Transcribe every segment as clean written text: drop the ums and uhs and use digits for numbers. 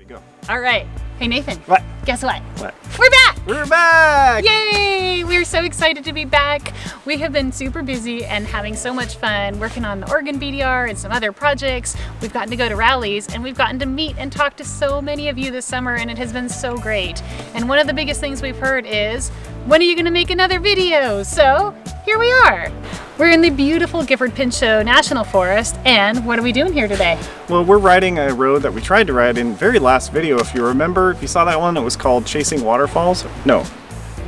Go. All right. Hey, Nathan. What? Guess what? What? We're back! We're back! Yay! We're so excited to be back. We have been super busy and having so much fun working on the Oregon BDR and some other projects. We've gotten to go to rallies and we've gotten to meet and talk to so many of you this summer, and it has been so great. And one of the biggest things we've heard is, when are you going to make another video? So here we are. We're in the beautiful Gifford-Pinchot National Forest, and what are we doing here today? Well, we're riding a road that we tried to ride in the very last video. If you remember, if you saw that one, it was called Chasing Waterfalls. No.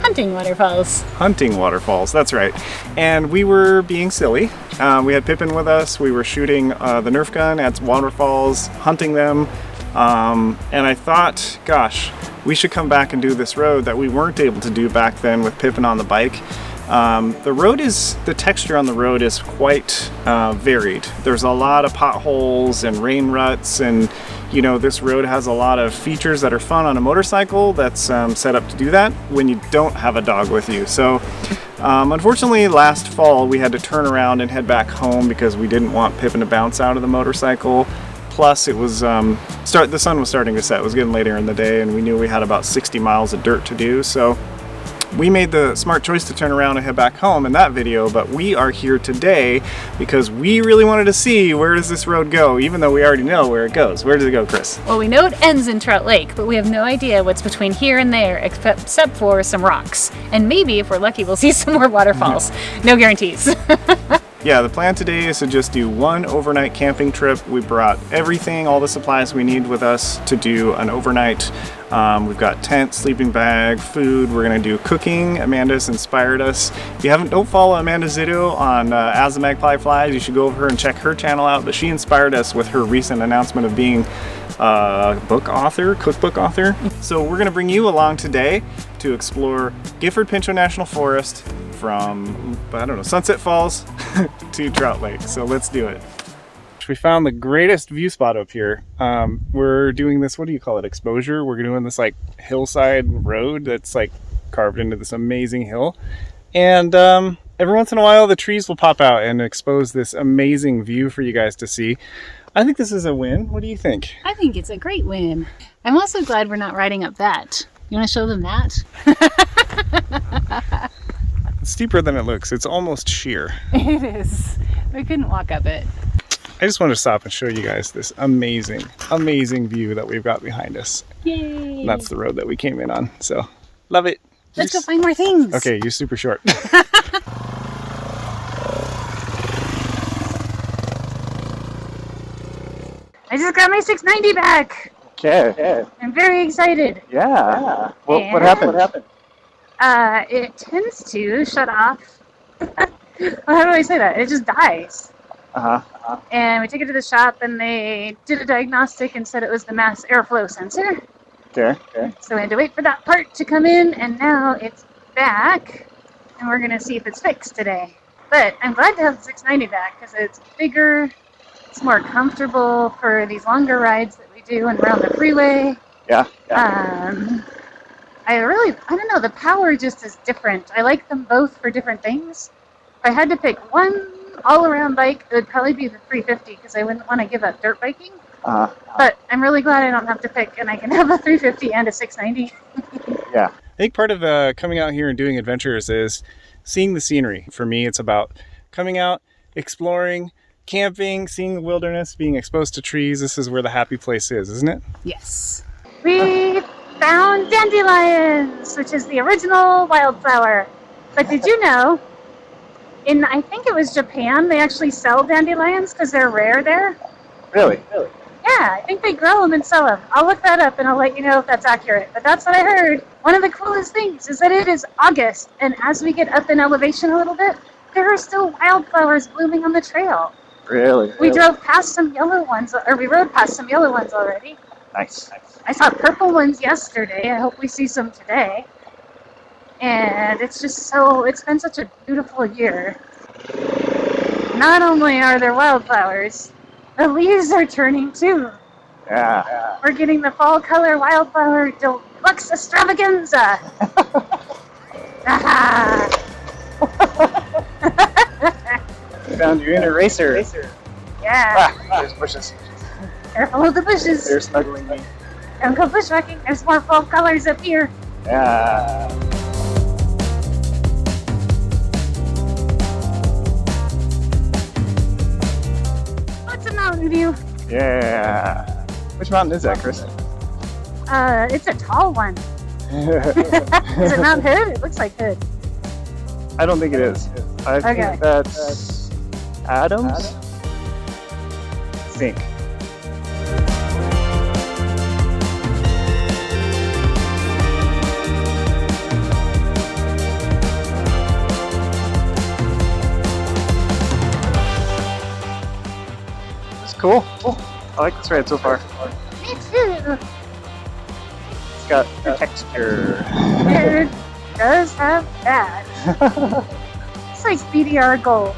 Hunting waterfalls. Hunting waterfalls, that's right. And we were being silly. We had Pippin with us. We were shooting the Nerf gun at waterfalls, hunting them. And I thought, gosh, we should come back and do this road that we weren't able to do back then with Pippin on the bike. The texture on the road is quite varied. There's a lot of potholes and rain ruts, and you know, this road has a lot of features that are fun on a motorcycle that's set up to do that when you don't have a dog with you. So unfortunately last fall we had to turn around and head back home because we didn't want Pippin to bounce out of the motorcycle. Plus it was the sun was starting to set. It was getting later in the day and we knew we had about 60 miles of dirt to do. So we made the smart choice to turn around and head back home in that video, but we are here today because we really wanted to see, where does this road go, even though we already know where it goes. Where does it go, Kris? Well, we know it ends in Trout Lake, but we have no idea what's between here and there except for some rocks. And maybe, if we're lucky, we'll see some more waterfalls. No guarantees. Yeah, the plan today is to just do one overnight camping trip. We brought everything, all the supplies we need with us to do an overnight. We've got tent, sleeping bag, food. We're gonna do cooking. Amanda's inspired us. If you don't follow Amanda's video on As the Magpie Flies, you should go over and check her channel out. But she inspired us with her recent announcement of being a cookbook author. So we're gonna bring you along today to explore Gifford-Pinchot National Forest from, I don't know, Sunset Falls to Trout Lake. So let's do it. We found the greatest view spot up here. We're doing this, what do you call it, exposure? We're doing this like hillside road that's like carved into this amazing hill. And every once in a while the trees will pop out and expose this amazing view for you guys to see. I think this is a win. What do you think? I think it's a great win. I'm also glad we're not riding up that. You want to show them that? It's steeper than it looks. It's almost sheer. It is. We couldn't walk up it. I just want to stop and show you guys this amazing, amazing view that we've got behind us. Yay! And that's the road that we came in on. So, love it. Let's go find more things. Okay, you're super short. I just got my 690 back. Okay. I'm very excited. Yeah. What happened? It tends to shut off. How do I say that? It just dies. And we took it to the shop and they did a diagnostic and said it was the mass airflow sensor. Okay. So we had to wait for that part to come in, and now it's back and we're gonna see if it's fixed today. But I'm glad to have the 690 back because it's bigger, it's more comfortable for these longer rides that we do and we're on the freeway. Yeah. I don't know, the power just is different. I like them both for different things. If I had to pick one all-around bike, it would probably be the 350 because I wouldn't want to give up dirt biking. But I'm really glad I don't have to pick, and I can have a 350 and a 690. Yeah. I think part of coming out here and doing adventures is seeing the scenery. For me, it's about coming out, exploring, camping, seeing the wilderness, being exposed to trees. This is where the happy place is, isn't it? Yes. We found dandelions, which is the original wildflower. But did you know, I think it was Japan, they actually sell dandelions because they're rare there? Really? Yeah, I think they grow them and sell them. I'll look that up and I'll let you know if that's accurate. But that's what I heard. One of the coolest things is that it is August, and as we get up in elevation a little bit, there are still wildflowers blooming on the trail. Really? We drove past some yellow ones, or we rode past some yellow ones already. Nice. I saw purple ones yesterday. I hope we see some today. And it's been such a beautiful year. Not only are there wildflowers, the leaves are turning too. Yeah. We're getting the fall color wildflower deluxe extravaganza. Found you in a racer. Yeah. There's bushes. Careful of the bushes. They're snuggling me. Don't go bushwhacking. There's more fall colors up here. Yeah. What's a mountain view? Yeah. Which mountain is that, Kris? It's a tall one. Is it Mount Hood? It looks like Hood. I don't think it is. I think that's Adams. I think. It's cool. I like this ride so far. Me too. It's got texture. It does have that. It's like BDR gold.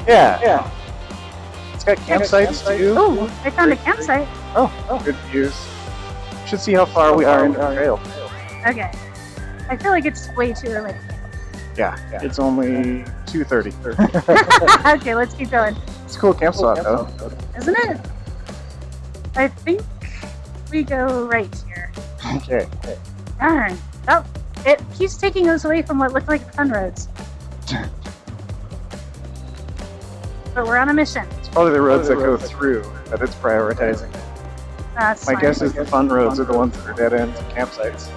Yeah. It's got campsites too. Oh, I found a campsite. Oh, good views. Should see how far we are into the trail. Okay. I feel like it's way too early. Yeah. It's only 2:30. Okay, let's keep going. It's a cool camp spot though. Isn't it? I think we go right here. Okay. Darn. Oh, it keeps taking us away from what looked like fun roads. But we're on a mission. It's probably the roads that go through that it's prioritizing. That's My smart. guess is the fun roads are the ones that are dead ends and campsites.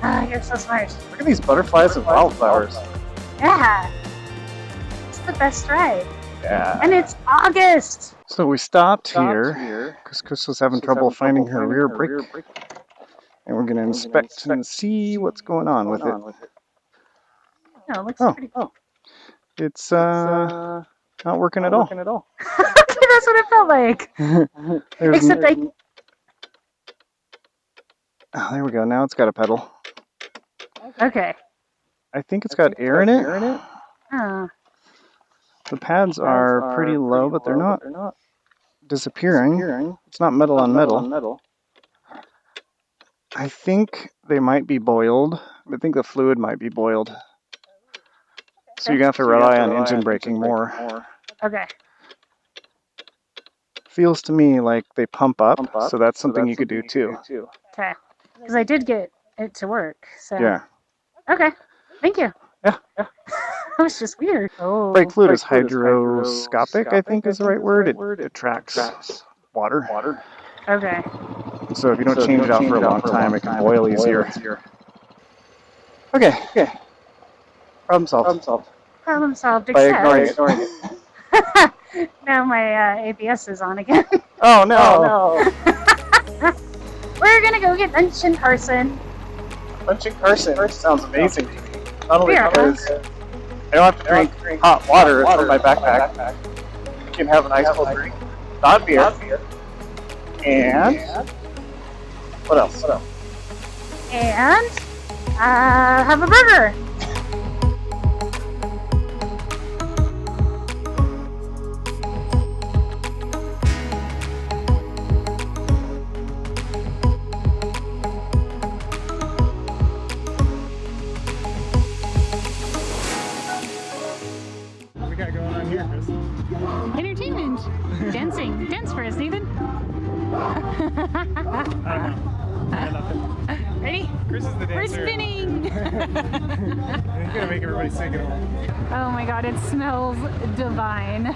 Ah, you're so smart. Look at these butterflies and wildflowers. Yeah. It's the best ride. Yeah. And it's August. So we stopped here because Kris was having trouble finding her rear brake. And we're going to inspect and see what's going on with it. No, it looks pretty cool. It's not working at all. That's what it felt like. Except Oh, there we go. Now it's got a pedal. Okay. I think it's got air in it. Oh. The pads are pretty low, but they're not disappearing. It's not metal on metal. I think they might be boiled. I think the fluid might be boiled. So you're going to have to rely on engine braking more. Okay. Feels to me like they pump up, so that's something you could do too. Okay. Because I did get it to work. So. Yeah. Okay. Thank you. Yeah. That was just weird. Oh. Brake fluid is hydroscopic, I think is the right word. It tracks water. Okay. So if you don't change it out for a long time, it can boil easier. Okay. Problem solved. Problem solved. By Except ignoring it. now my ABS is on again. Oh no! We're gonna go get lunch in Carson. Lunch in Carson sounds amazing to me. Not only Yeah. because I don't have to drink hot water from my backpack. I can have an ice cold drink, not beer. And what else? And have a burger. What we got going on here, Kris? Entertainment. Dancing. Dance for us, Nathan. Ready? Kris is the dancer. We're spinning. He's gonna make everybody sing it. Oh my god, it smells divine.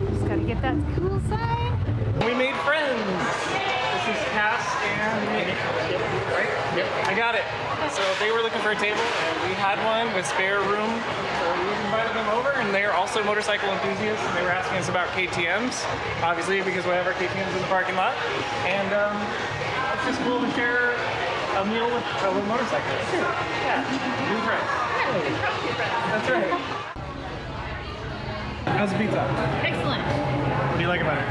Just gotta get that cool sign. We made friends. This is Cass and me. Right? Yep. I got it. So they were looking for a table, and we had one with spare room. So we invited them over, and they're also motorcycle enthusiasts, and they were asking us about KTMs, obviously, because we have our KTMs in the parking lot. And it's just cool to share a meal with fellow motorcyclists. Yeah. New friends. That's right. How's the pizza? Excellent. What do you like about it?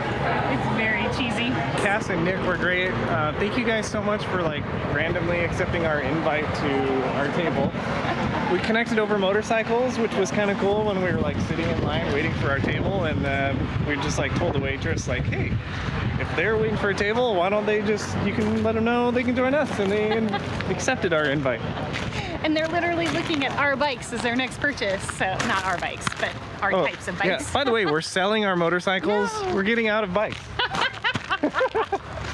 It's very cheesy. Cass and Nick were great. Thank you guys so much for randomly accepting our invite to our table. We connected over motorcycles, which was kind of cool when we were sitting in line waiting for our table, and we just told the waitress hey, if they're waiting for a table, why don't they you can let them know they can join us, and they accepted our invite. And they're literally looking at our bikes as their next purchase. So not our bikes, but our types of bikes. Yeah. By the way, we're selling our motorcycles. No. We're getting out of bikes.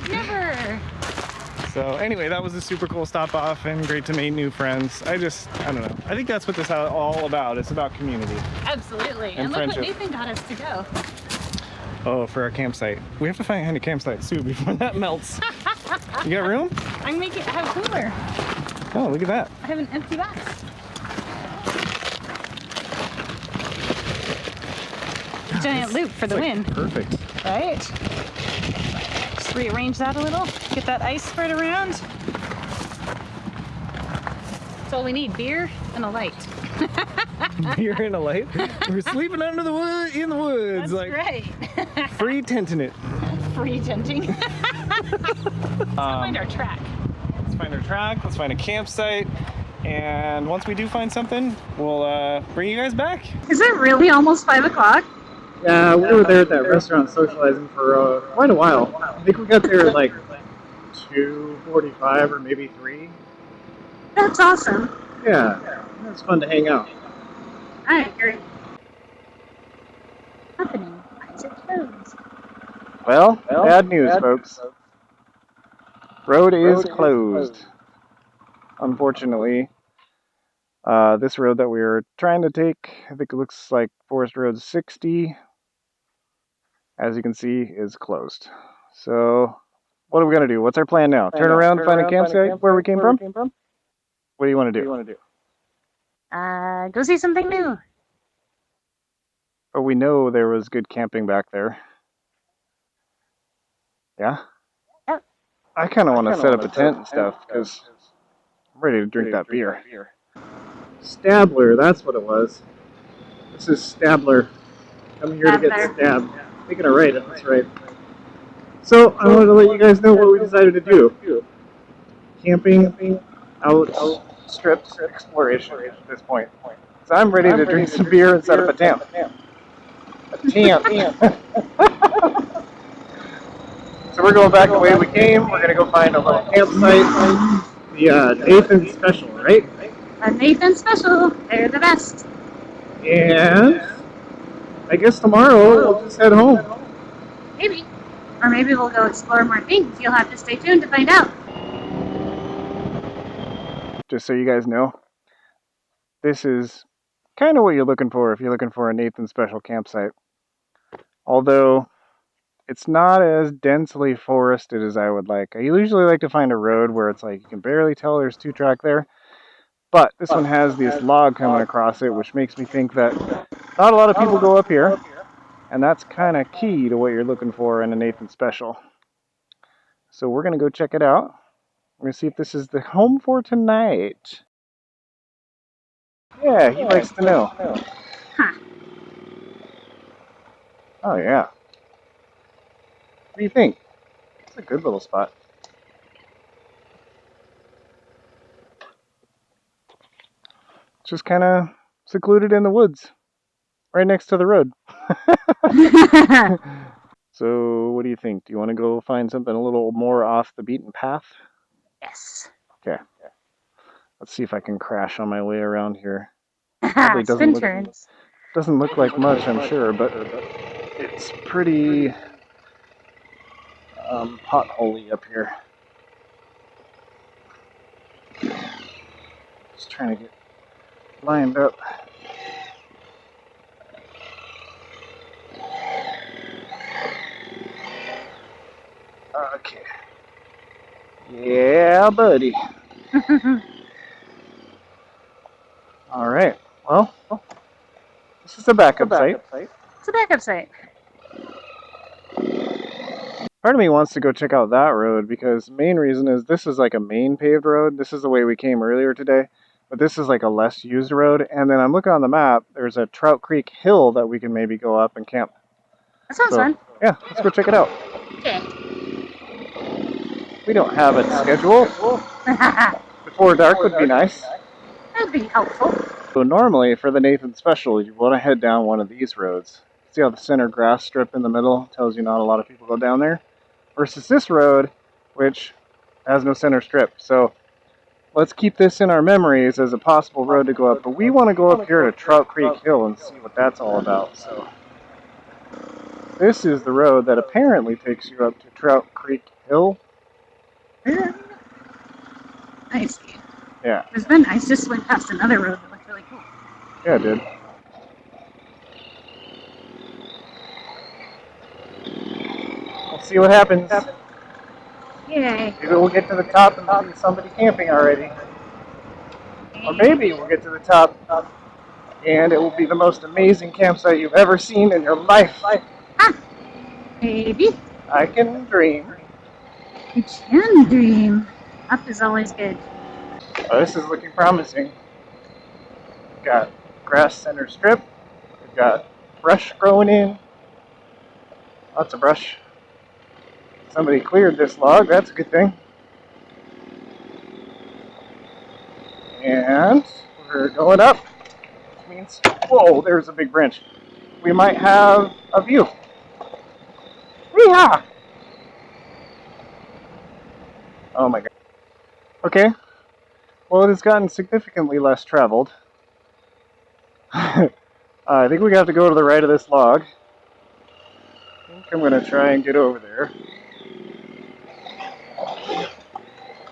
Never. So anyway, that was a super cool stop off and great to meet new friends. I don't know. I think that's what this is all about. It's about community. Absolutely. And look what friendship. Nathan got us to go. Oh, for our campsite. We have to find a campsite soon before that melts. You got room? I have a cooler. Oh, look at that. I have an empty box. Giant loop for the win. Perfect. Right? Just rearrange that a little. Get that ice spread around. That's all we need, beer and a light. Beer and a light. We're sleeping under the wood in the woods. That's like right. free tenting it. Free tenting. Let's go find our track. Let's find our track. Let's find a campsite. And once we do find something, we'll bring you guys back. Is it really almost 5 o'clock? Yeah, we were there at that restaurant socializing for quite a while. I think we got there at like 2:45 or maybe 3. That's awesome. Yeah, it was fun to hang out. I agree. Happening. Why is it closed? Well, bad news, folks. Road is closed. Unfortunately, this road that we were trying to take, I think it looks like Forest Road 60, as you can see, is closed. So, what are we going to do? What's our plan now? Turn around, find a campsite where we came from? What do you want to do? Go see something new. But we know there was good camping back there. Yeah? Yep. I kind of want to set up a tent and stuff, because I'm ready to drink that beer. Stabler, that's what it was. This is Stabler. Coming here to get stabbed. Making it right, that's right. So, I wanted to let you guys know what we decided to do. Camping, outstrips exploration at this point. So I'm ready to drink some beer and set up a tent. A tent. So we're going back the way we came. We're going to go find a little campsite. The Nathan Special, right? A Nathan Special. They're the best. And I guess tomorrow we'll just head home. Maybe. Or maybe we'll go explore more things. You'll have to stay tuned to find out. Just so you guys know, this is kind of what you're looking for if you're looking for a Nathan Special campsite. Although it's not as densely forested as I would like. I usually like to find a road where it's like you can barely tell there's 2-track there. But this one has this log coming across it, which makes me think that not a lot of people go up here. And that's kind of key to what you're looking for in a Nathan Special. So we're going to go check it out. We're going to see if this is the home for tonight. Yeah, he likes to know. Huh. Oh, yeah. What do you think? It's a good little spot. Just kind of secluded in the woods. Right next to the road. So, what do you think? Do you want to go find something a little more off the beaten path? Yes. Okay. Let's see if I can crash on my way around here. Spin turns. Doesn't look like much, I'm sure, but it's pretty potholy up here. Just trying to get lined up. Okay. Yeah, buddy. All right. Well, this is a backup site. It's a backup site. Part of me wants to go check out that road because the main reason is this is like a main paved road. This is the way we came earlier today, but this is like a less used road. And then I'm looking on the map. There's a Trout Creek hill that we can maybe go up and camp. That sounds fun. Yeah, let's go check it out. Okay. We don't have it scheduled. Before dark would be nice. That'd be helpful. So normally for the Nathan Special, you want to head down one of these roads. See how the center grass strip in the middle tells you not a lot of people go down there? Versus this road, which has no center strip. So let's keep this in our memories as a possible road to go up. But we want to go up here to Trout Creek Hill and see what that's all about. So this is the road that apparently takes you up to Trout Creek Hill. I see. Yeah. It's been nice. Just went past another road that looked really cool. Yeah, it did. We'll see what happens. Yay. Maybe we'll get to the top and see somebody camping already. Or maybe we'll get to the top and it will be the most amazing campsite you've ever seen in your life. Maybe. I can dream. You can dream. Up is always good. Oh, this is looking promising. We've got grass center strip. We've got brush growing in. Lots of brush. Somebody cleared this log, that's a good thing. And we're going up, which means, whoa, there's a big branch. We might have a view. Yeehaw! Oh my god. Okay, well it has gotten significantly less traveled. I think we have to go to the right of this log. I think I'm going to try and get over there.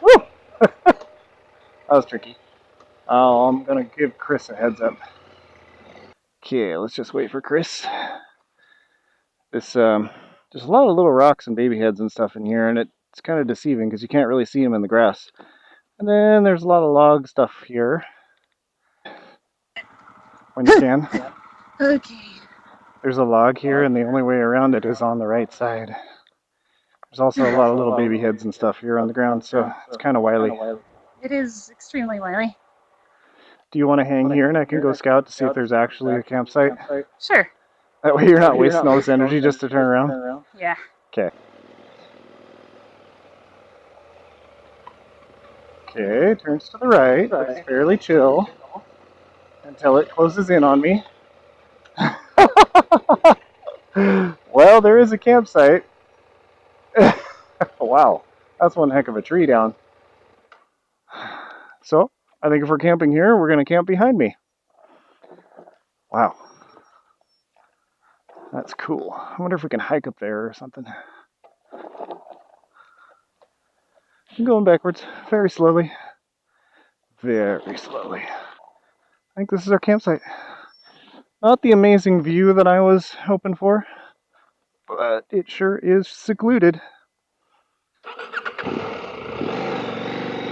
Woo! That was tricky. I'm going to give Kris a heads up. Okay, let's just wait for Kris. There's a lot of little rocks and baby heads and stuff in here, and it's kind of deceiving because you can't really see them in the grass. And then there's a lot of log stuff here. When you can. Okay. There's a log here, and the only way around it is on the right side. There's also a lot of little baby heads and stuff here on the ground, so it's kind of wily. It is extremely wily. Do you want to hang here and I can go scout to see if there's actually a campsite? Sure. That way you're not wasting all this energy just to turn around? Yeah. Okay. Okay, turns to the right. It's fairly chill until it closes in on me. Well, there is a campsite. Wow, that's one heck of a tree down. So, I think if we're camping here, we're going to camp behind me. Wow. That's cool. I wonder if we can hike up there or something. I'm going backwards, very slowly. Very slowly. I think this is our campsite. Not the amazing view that I was hoping for, but it sure is secluded.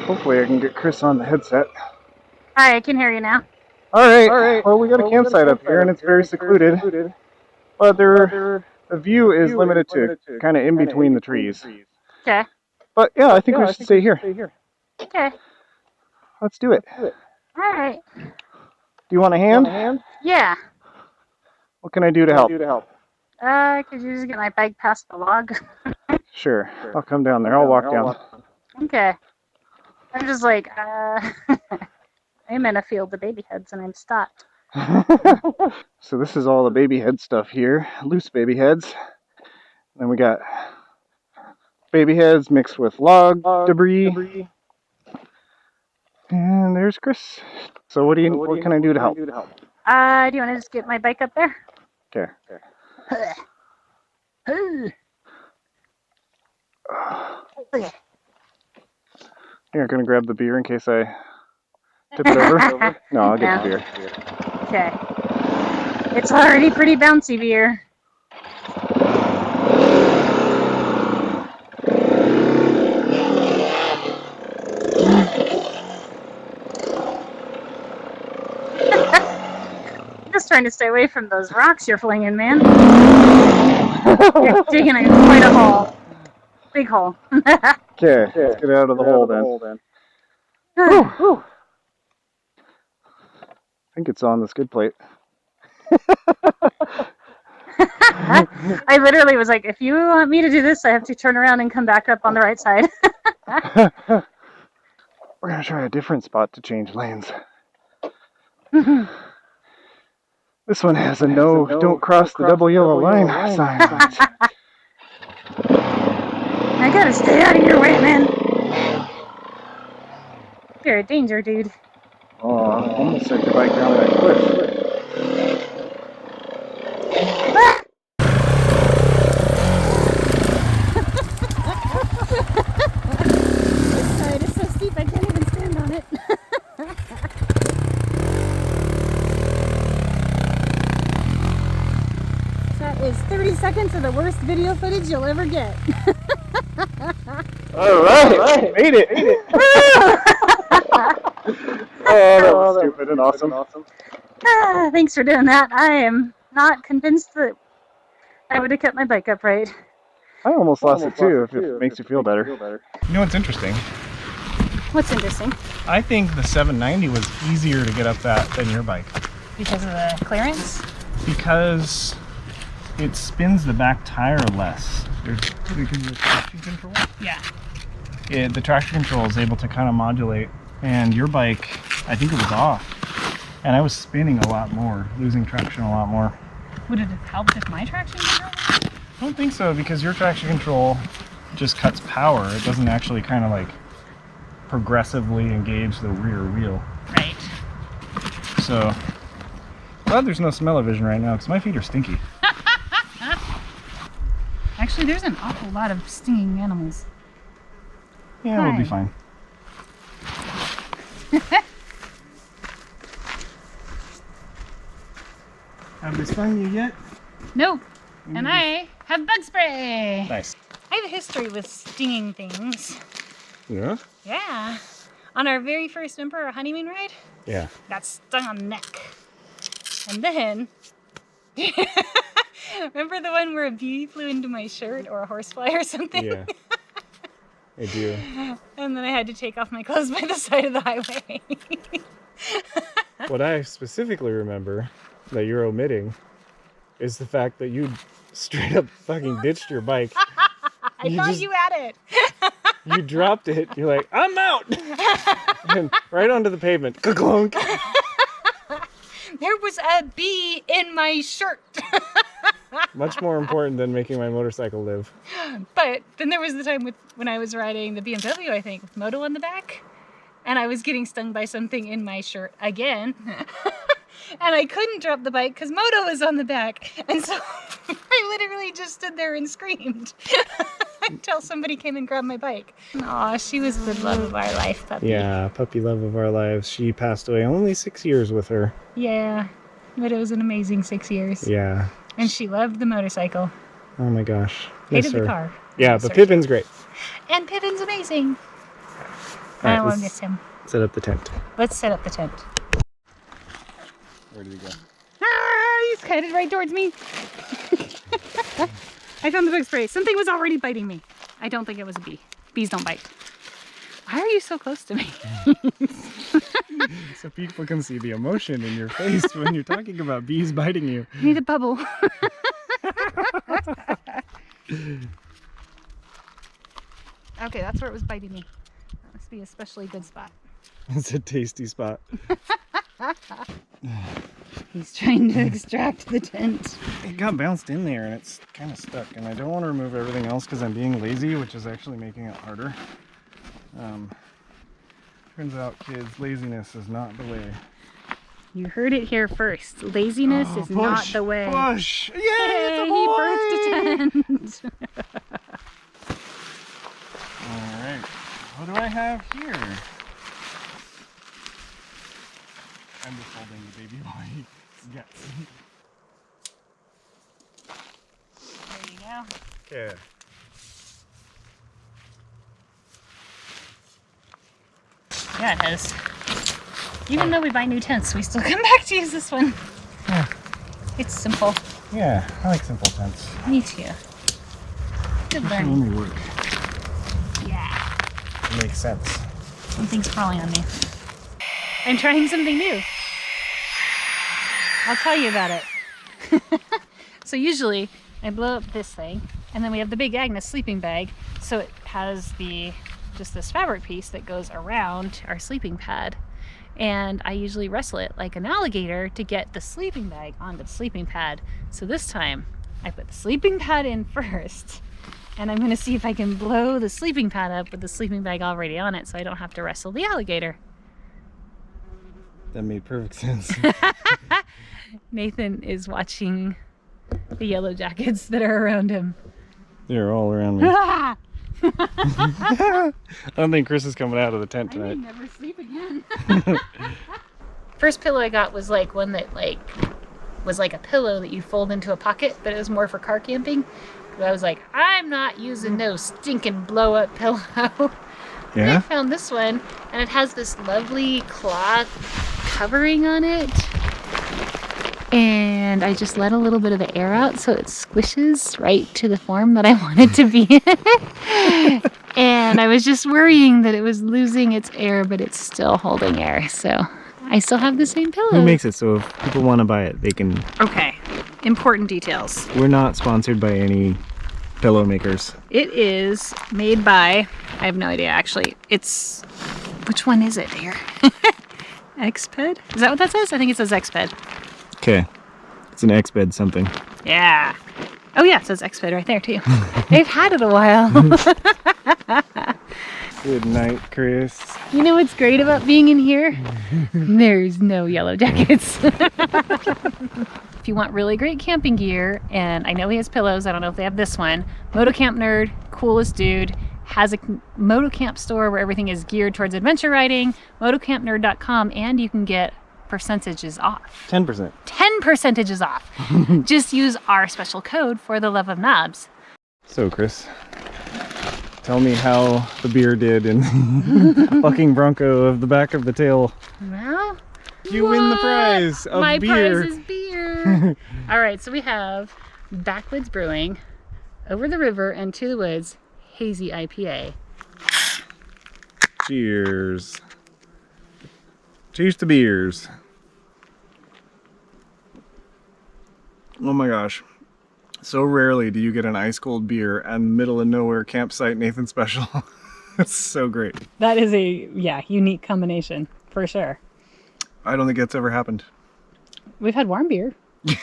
Hopefully I can get Kris on the headset. Hi, I can hear you now. Alright, well we got a campsite up here and it's very secluded. But the view is limited to kind of in between the trees. Okay. But yeah, I think we should stay here. Okay. Let's do it. Alright. Do you want a hand? Yeah. What can I do to help? Could you just get my bike past the log? Sure. I'll come down there. I'll walk down. Okay. I'm just like, I'm in a field of baby heads and I'm stopped. So this is all the baby head stuff here. Loose baby heads. Then we got baby heads mixed with log debris. And there's Kris. So what can I do to help? Do you want to just get my bike up there? Okay. You're gonna grab the beer in case I tip it over? No, I'll get the beer. Okay. It's already pretty bouncy beer. I'm just trying to stay away from those rocks you're flinging, man. You're digging quite a hole. Big hole. Okay, let's get out of the hole then. Whew. I think it's on the skid plate. I literally was like, if you want me to do this, I have to turn around and come back up on the right side. We're going to try a different spot to change lanes. This one has a no, don't cross the double yellow line sign on it. I gotta stay out of your way, man. You're a danger, dude. Oh, I almost set your bike down that cliff. This side is so steep I can't even stay seconds of the worst video footage you'll ever get. All right. Made it. Oh, that was stupid and awesome. Thanks for doing that. I am not convinced that I would have kept my bike upright. I almost lost it too, if it makes you feel better. You know what's interesting? What's interesting? I think the 790 was easier to get up that than your bike. Because of the clearance? Because it spins the back tire less. Because of the traction control? Yeah. The traction control is able to kind of modulate, and your bike, I think it was off. And I was spinning a lot more, losing traction a lot more. Would it have helped if my traction control? I don't think so, because your traction control just cuts power. It doesn't actually kind of like progressively engage the rear wheel. Right. So, glad there's no smell-o-vision right now, because my feet are stinky. Actually, there's an awful lot of stinging animals. Yeah, we'll be fine. Have they stung you yet? Nope. And I have bug spray. Nice. I have a history with stinging things. Yeah? Yeah. On our very first, remember our honeymoon ride? Yeah. Got stung on the neck. And then, remember the one where a bee flew into my shirt or a horsefly or something? Yeah. I do. And then I had to take off my clothes by the side of the highway. What I specifically remember that you're omitting is the fact that you straight up fucking ditched your bike. I thought you had it. You dropped it. You're like, I'm out. And right onto the pavement. Ka-clunk. There was a bee in my shirt. Much more important than making my motorcycle live. But then there was the time when I was riding the BMW, I think, with Moto on the back. And I was getting stung by something in my shirt again. And I couldn't drop the bike because Moto was on the back. And so I literally just stood there and screamed until somebody came and grabbed my bike. Aw, she was the love of our life, puppy. Yeah, puppy love of our lives. She passed away only 6 years with her. Yeah, but it was an amazing 6 years. Yeah. And she loved the motorcycle. Oh my gosh. Miss Hated her. the car. Yeah, but Pippin's great. And Pippin's amazing. Right, I will miss him. Set up the tent. Let's set up the tent. Where did he go? Ah, he's headed right towards me. I found the bug spray. Something was already biting me. I don't think it was a bee. Bees don't bite. Why are you so close to me? So people can see the emotion in your face when you're talking about bees biting you. I need a bubble. Okay, that's where it was biting me. That must be a especially good spot. It's a tasty spot. He's trying to extract the tent. It got bounced in there and it's kind of stuck, and I don't want to remove everything else because I'm being lazy, which is actually making it harder. Turns out, kids, laziness is not the way. You heard it here first. Laziness is not the way. Push! Yay, Hey, it's a boy! he birthed a tent. Alright, what do I have here? I'm just holding the baby boy's guts. There you go. Okay. Yeah, it has. Even though we buy new tents, we still come back to use this one. Yeah. It's simple. Yeah, I like simple tents. Me too. Good They learning. only work. Yeah. It makes sense. Something's crawling on me. I'm trying something new. I'll tell you about it. So usually I blow up this thing, and then we have the big Agnes sleeping bag. So it has just this fabric piece that goes around our sleeping pad. And I usually wrestle it like an alligator to get the sleeping bag onto the sleeping pad. So this time I put the sleeping pad in first, and I'm gonna see if I can blow the sleeping pad up with the sleeping bag already on it so I don't have to wrestle the alligator. That made perfect sense. Nathan is watching the yellow jackets that are around him. They're all around me. I I don't think Kris is coming out of the tent may tonight. never sleep again. First pillow I got was like one that like was like a pillow that you fold into a pocket, but it was more for car camping. But I was like, I'm not using no stinking blow up pillow. And I found this one, and it has this lovely cloth covering on it. And I just let a little bit of the air out so it squishes right to the form that I want it to be in. And I was just worrying that it was losing its air, but it's still holding air. So I still have the same pillow. Who makes it so if people want to buy it, they can... Okay, important details. We're not sponsored by any pillow makers. It is made by, I have no idea actually. It's, which one is it here? Xped? Is that what that says? I think it says Xped. Okay. It's an Xped something. Yeah. Oh yeah, it says Xped right there too. They've had it a while. Good night, Kris. You know what's great about being in here? There's no yellow jackets. If you want really great camping gear, and I know he has pillows, I don't know if they have this one, Motocamp Nerd, coolest dude, has a motocamp store where everything is geared towards adventure riding, motocampnerd.com, and you can get percentages off. 10%. 10% off. Just use our special code for the love of knobs. So, Kris, tell me how the beer did in fucking Bronco of the back of the tail. Well, you win the prize of my beer. prize is beer. All right, so we have Backwoods Brewing, Over the River and To the Woods Hazy IPA. Cheers. Cheers to beers. Oh my gosh. So rarely do you get an ice cold beer and middle of nowhere campsite Nathan special. It's so great. That is a, unique combination for sure. I don't think that's ever happened. We've had warm beer. There's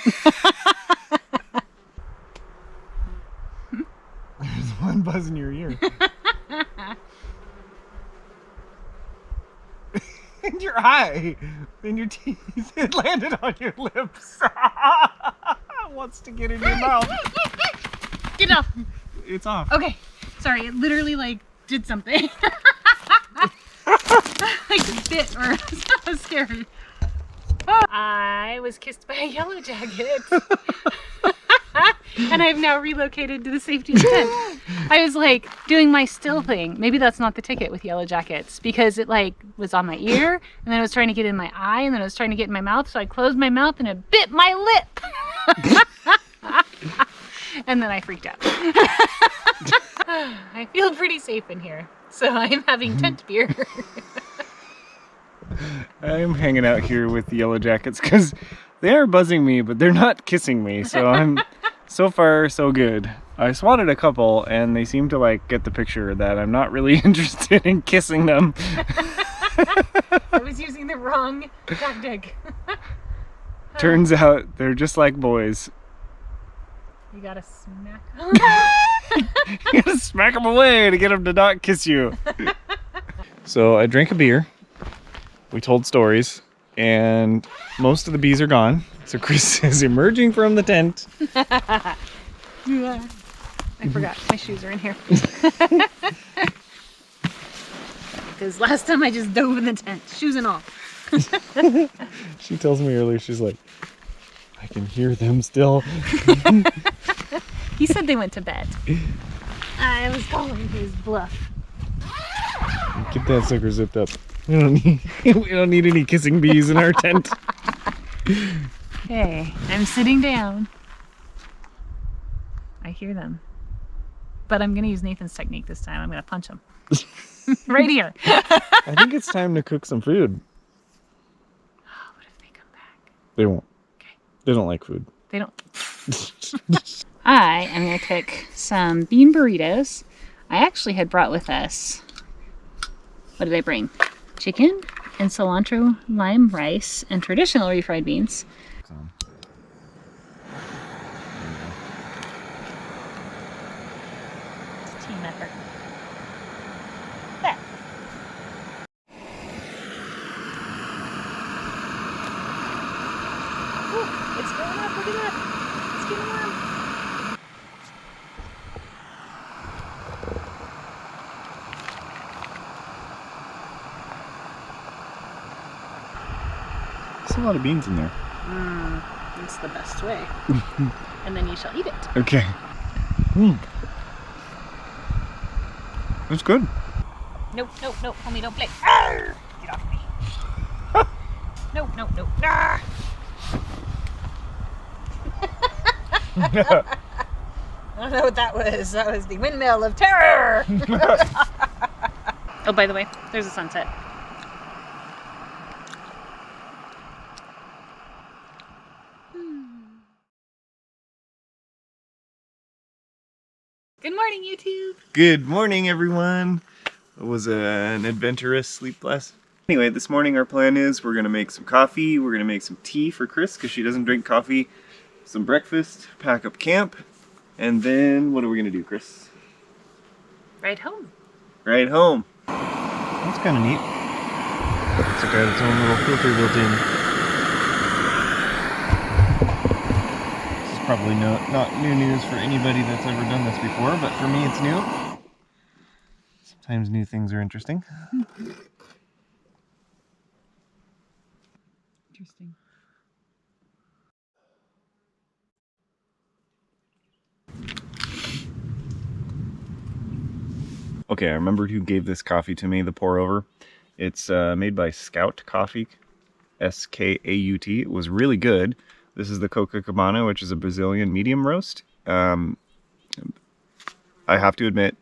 one buzz in your ear. In your eye. In your teeth. It landed on your lips. It wants to get in your mouth. Get off. It's off. Okay. Sorry, it literally did something. Bit or I was scared. I was kissed by a yellow jacket. And I've now relocated to the safety of the tent. I was doing my still thing. Maybe that's not the ticket with yellow jackets, because it was on my ear, and then it was trying to get in my eye, and then it was trying to get in my mouth, so I closed my mouth and it bit my lip. And then I freaked out. I feel pretty safe in here, so I'm having tent beer. I'm hanging out here with the yellow jackets because they are buzzing me, but they're not kissing me, so I'm so far so good. I swatted a couple and they seem to get the picture that I'm not really interested in kissing them. I was using the wrong tactic. Turns out they're just like boys. You gotta smack You gotta smack them away to get them to not kiss you. So I drank a beer. We told stories, and most of the bees are gone. So Kris is emerging from the tent. I forgot, my shoes are in here. Because last time I just dove in the tent, shoes and all. She tells me earlier, she's like, I can hear them still. He said they went to bed. I was calling his bluff. Get that sucker zipped up. We don't need any kissing bees in our tent. Okay, I'm sitting down. I hear them. But I'm going to use Nathan's technique this time. I'm going to punch him. Right here. I think it's time to cook some food. Oh, what if they come back? They won't. Okay. They don't like food. They don't. I am going to cook some bean burritos. I actually had brought with us, what did I bring? Chicken and cilantro lime rice and traditional refried beans. It's a team effort. There. Ooh, it's going up, look at that. It's getting warm. There's a lot of beans in there. It's the best way. And then you shall eat it. Okay. It's good. Nope, nope, nope. Homie, don't play. Arr! Get off me. Nope, nope, nope. Ah! I don't know what that was. That was the windmill of terror. Oh, by the way, there's a sunset. Good morning, YouTube. Good morning, everyone. It was an adventurous sleep last. Anyway, this morning our plan is we're gonna make some coffee. We're gonna make some tea for Kris because she doesn't drink coffee. Some breakfast, pack up camp, and then what are we gonna do, Kris? Ride home. Ride home. That's kind of neat. It's got its own little filter built in. This is probably not new news for anybody that's ever done this before, but for me it's new. Sometimes new things are interesting. Interesting. Okay, I remembered who gave this coffee to me, the pour over. It's made by Scout Coffee, S-K-A-U-T. It was really good. This is the Coca Cabana, which is a Brazilian medium roast. I have to admit,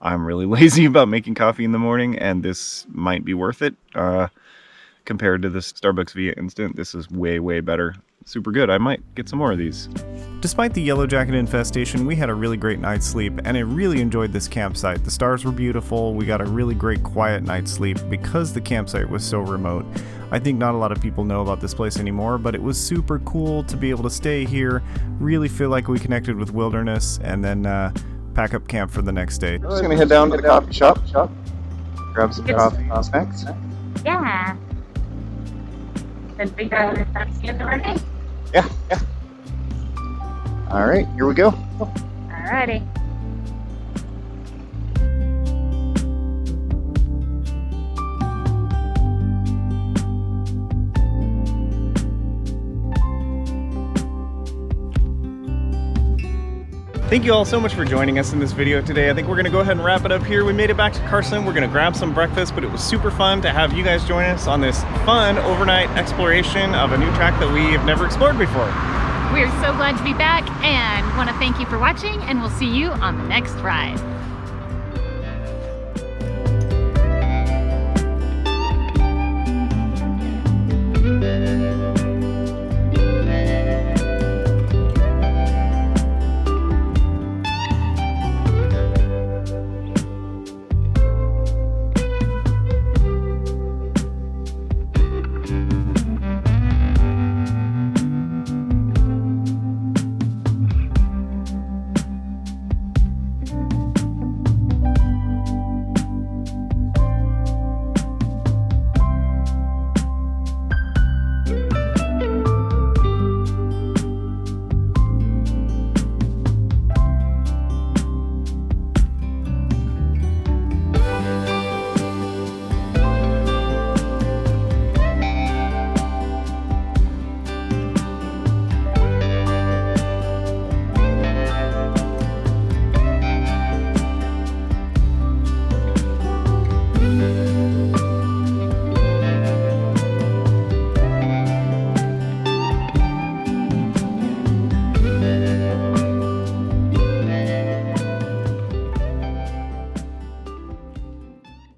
I'm really lazy about making coffee in the morning, and this might be worth it. Compared to the Starbucks Via Instant, this is way, way better. Super good. I might get some more of these. Despite the yellow jacket infestation, we had a really great night's sleep, and I really enjoyed this campsite. The stars were beautiful. We got a really great quiet night's sleep because the campsite was so remote. I think not a lot of people know about this place anymore, but it was super cool to be able to stay here, really feel like we connected with wilderness, and then pack up camp for the next day. We're just gonna head down to the coffee shop, grab some coffee and snacks. Yeah. Then figure out if that's the end of our day. Yeah. All right, here we go. Alrighty. Thank you all so much for joining us in this video today. I think we're gonna go ahead and wrap it up here. We made it back to Carson. We're gonna grab some breakfast, but it was super fun to have you guys join us on this fun overnight exploration of a new track that we have never explored before. We're so glad to be back and want to thank you for watching, and we'll see you on the next ride.